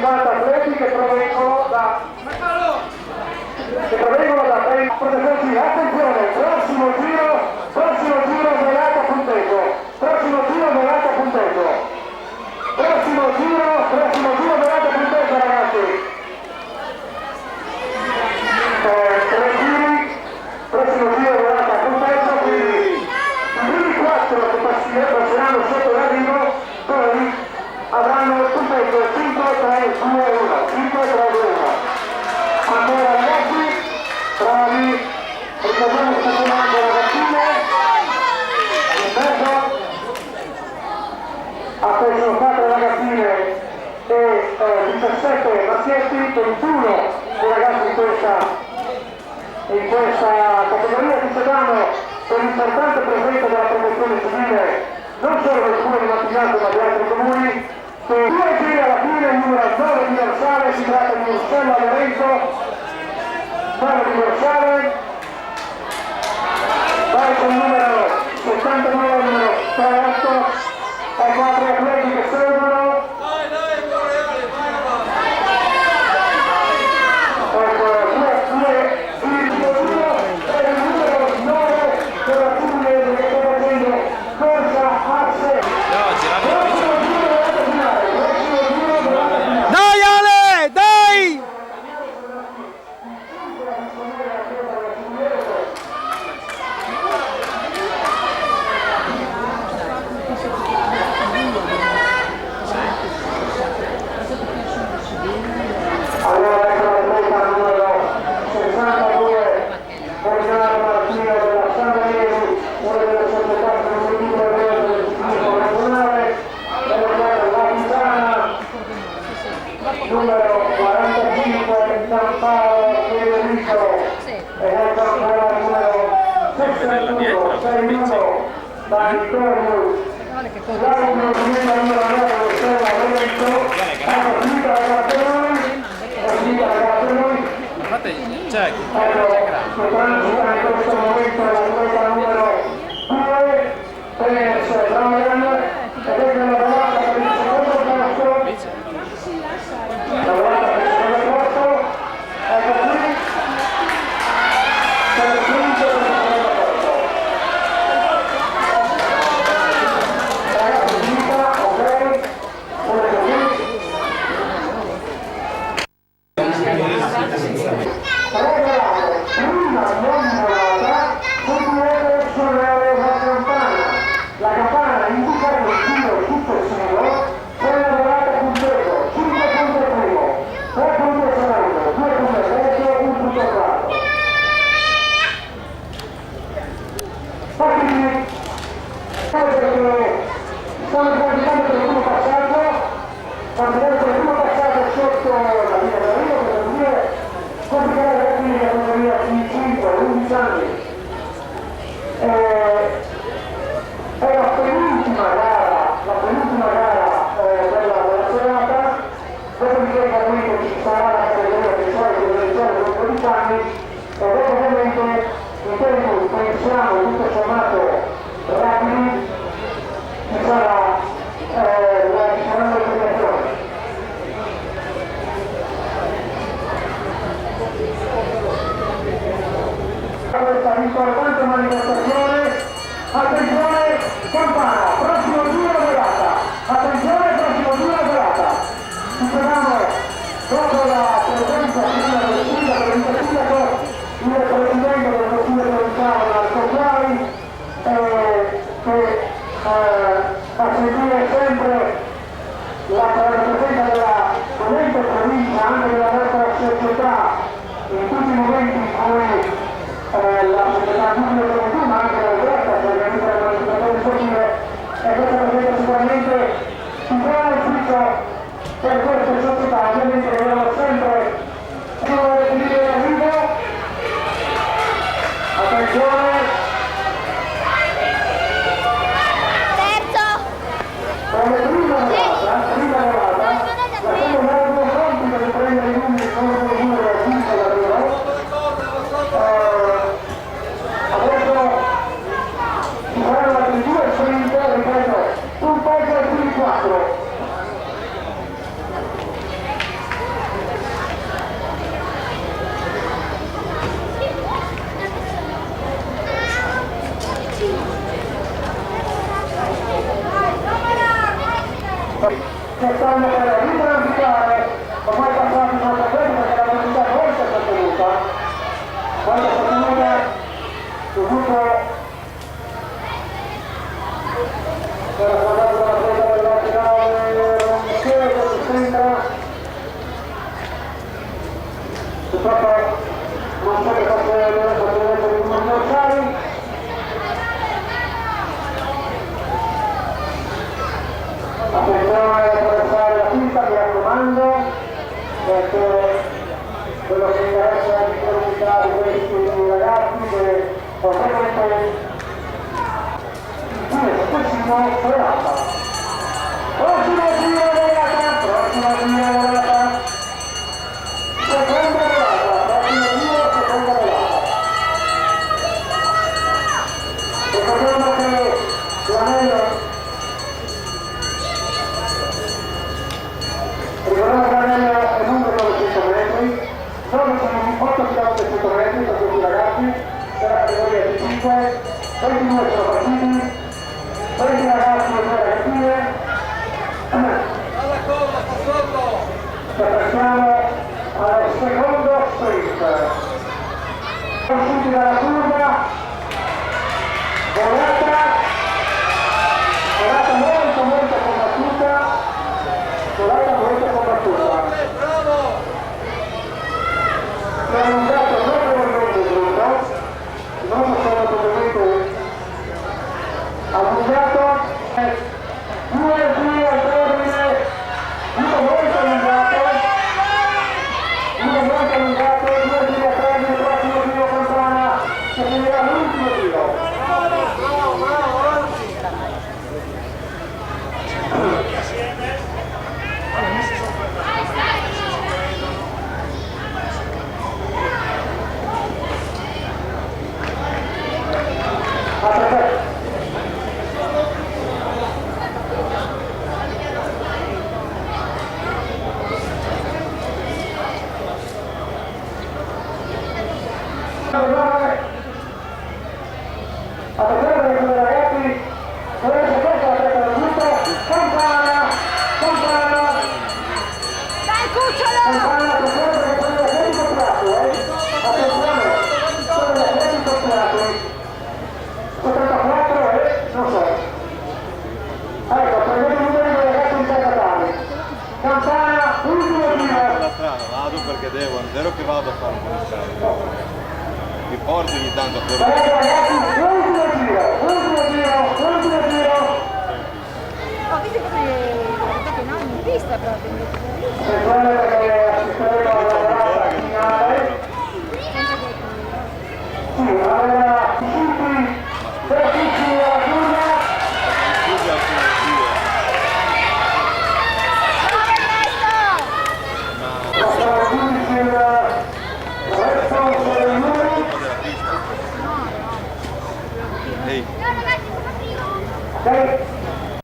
50 atleti che provengono da protezione. Attenzione, prossimo giro velato a punteggio, prossimo giro velato a punteggio, prossimo giro velato a punteggio, ragazzi. 3 giri, prossimo giro velato a punteggio, quindi i primi 4 che passeranno sotto l'arrivo poi avranno il punteggio 5, 3, 2, 1, 5, 3, 2, 1. Ancora ragazzi, bravi, ricordiamo che sta chiamando ragazzine, all'inverno, sono 4 ragazzine e 17 maschietti, 21 i ragazzi in questa categoria che ci danno per l'importante presenza della promozione civile, non solo del comune di Martignano ma di altri comuni. Che 2 giri alla fine, il numero 9 di dorsale, si tratta di Ursello Lorenzo, 9 di dorsale, vai con il numero 79, numero 38, ai 4 atleti che seguono. Numero 45 San Paolo Federico e ancora numero 61 61 Vittorio Claudio Domenico numero 9 Stella Lorenzo. Ecco, finita la gara per noi, fate check, potranno giocare in questo momento l'atleta numero 2 per Brian ed è nella volata per il secondo posto. La volata per il secondo posto, ecco qui, per il quinto per il secondo posto. Ragazzi, finita, ok, volete qui. Regolare, prima non volata, seguire sulle la campana. La campana indica il giro successivo, poi la volata punteggio, 5 punti primo, 3 punti secondo, 2 punti terzo, 1 punto quarto. Poi quindi, stiamo praticando per il primo passaggio sotto la linea dell'arrivo, per dire, complicare la categoria 5, 11 anni. È la penultima gara della serata, dopodiché ovviamente ci sarà la categoria che solito realizzare dopo 12 anni e dopo ovviamente in tempo pensiamo tutto sommato rapidi ci sarà la premiazione. Questa importante manifestazione, attenzione campana, prossimo giro volata, attenzione prossimo giro volata. Superiamo dopo la presenza del sindaco, il presidente del Consiglio provinciale Marco che fa sentire sempre la presenza della potente provincia, anche della nostra società, in tutti i momenti in cui la società pubblica come ma anche la diretta che organizza le manifestazioni sportive e questa presenta sicuramente un buon ufficio per queste società. Ovviamente vediamo sempre più arrivo, attenzione, come prima volata, la seconda compito di prendere i numeri con il numero 5 d'arrivo. Adesso ci saranno altri 2 sprint, ripeto, un pezzo e quindi 4. che stanno per ritransitare, ormai passati molto tempo perché la velocità non si è sostenuta, quando è sostenuta dovuto per guardare la presa della finale che sembra purtroppo non so che fosse essere i commerciali. Attenzione ad attraversare la pista, mi raccomando, perché quello che interessa è l'incolumità di questi ragazzi che ovviamente il successivo serata. Prossimo giro volata, seconda volata, prossimo giro, seconda volata. Ricordiamo che l'anello è lungo 900 metri, sono 8 km 100 metri per questi ragazzi, per la categoria di 5, 22 sono partiti, 20 ragazzi e 2 ragazzine. Passiamo al secondo sprint. Usciti dalla curva, volata molto combattuta. Volata molto combattuta. Si è allungato notevolmente il gruppo, non sono totalmente allungato, 2 giri al termine, uno molto allungato, 2 giri al termine, prossimo giro Campana, che finirà l'ultimo giro. Perché devo, non ero che vado a fare un po' di strada. Mi porto ogni tanto per... Ultimo giro! Oh, vedi come no, in pista proprio. Perché assisteremo alla volata finale. Sì, allora, tutti,